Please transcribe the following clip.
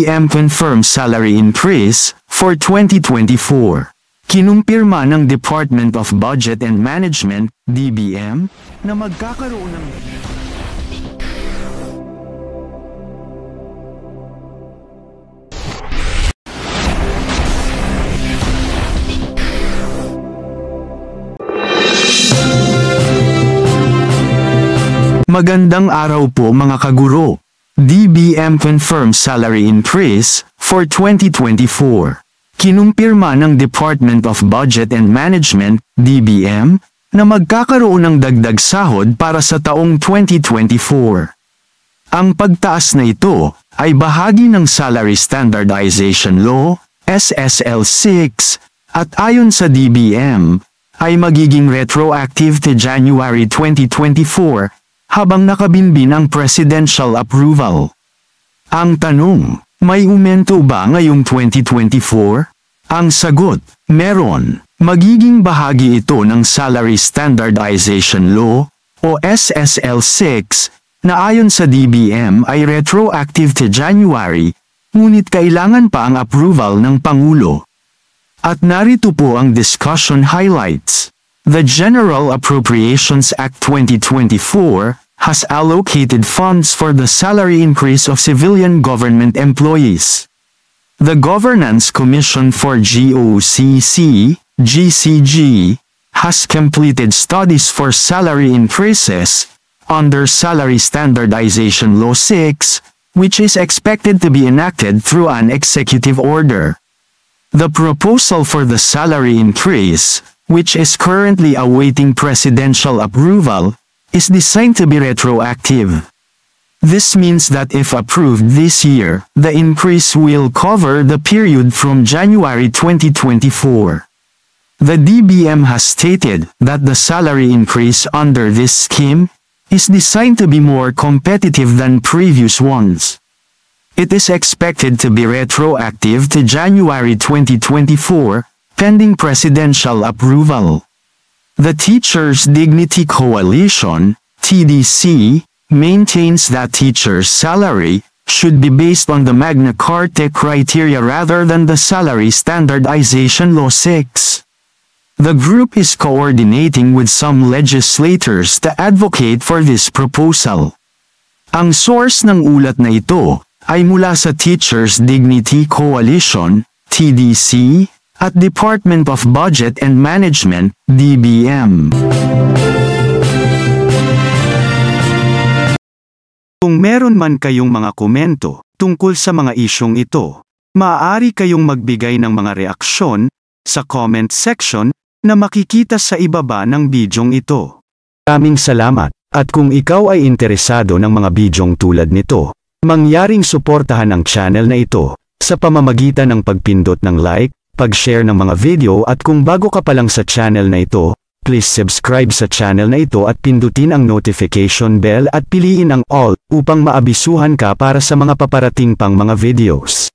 DBM confirms salary increase for 2024. Kinumpirma ng Department of Budget and Management, DBM, na magkakaroon ng Magandang araw po mga kaguro. DBM confirms salary increase for 2024. Kinumpirma ng Department of Budget and Management, DBM, na magkakaroon ng dagdag sahod para sa taong 2024. Ang pagtaas na ito ay bahagi ng Salary Standardization Law, SSL 6, at ayon sa DBM, ay magiging retroactive to January 2024, habang nakabinbin ang presidential approval. Ang tanong, may aumento ba ngayong 2024? Ang sagot, meron. Magiging bahagi ito ng Salary Standardization Law, o SSL 6, na ayon sa DBM ay retroactive to January, ngunit kailangan pa ang approval ng Pangulo. At narito po ang discussion highlights. The General Appropriations Act 2024 has allocated funds for the salary increase of civilian government employees. The Governance Commission for GOCC, GCG, has completed studies for salary increases under Salary Standardization Law 6, which is expected to be enacted through an executive order. The proposal for the salary increase, which is currently awaiting presidential approval, is designed to be retroactive. This means that if approved this year, the increase will cover the period from January 2024. The DBM has stated that the salary increase under this scheme is designed to be more competitive than previous ones. It is expected to be retroactive to January 2024, pending presidential approval. The Teachers' Dignity Coalition, TDC, maintains that teachers' salary should be based on the Magna Carta criteria rather than the Salary Standardization Law 6. The group is coordinating with some legislators to advocate for this proposal. Ang source ng ulat na ito ay mula sa Teachers' Dignity Coalition, TDC, at Department of Budget and Management, DBM. Kung meron man kayong mga komento tungkol sa mga isyong ito, maaari kayong magbigay ng mga reaksyon sa comment section na makikita sa ibaba ng bidyong ito. Maraming salamat, at kung ikaw ay interesado ng mga bidyong tulad nito, mangyaring suportahan ang channel na ito sa pamamagitan ng pagpindot ng like, pag-share ng mga video, at kung bago ka pa lang sa channel na ito, please subscribe sa channel na ito at pindutin ang notification bell at piliin ang all upang maabisuhan ka para sa mga paparating pang mga videos.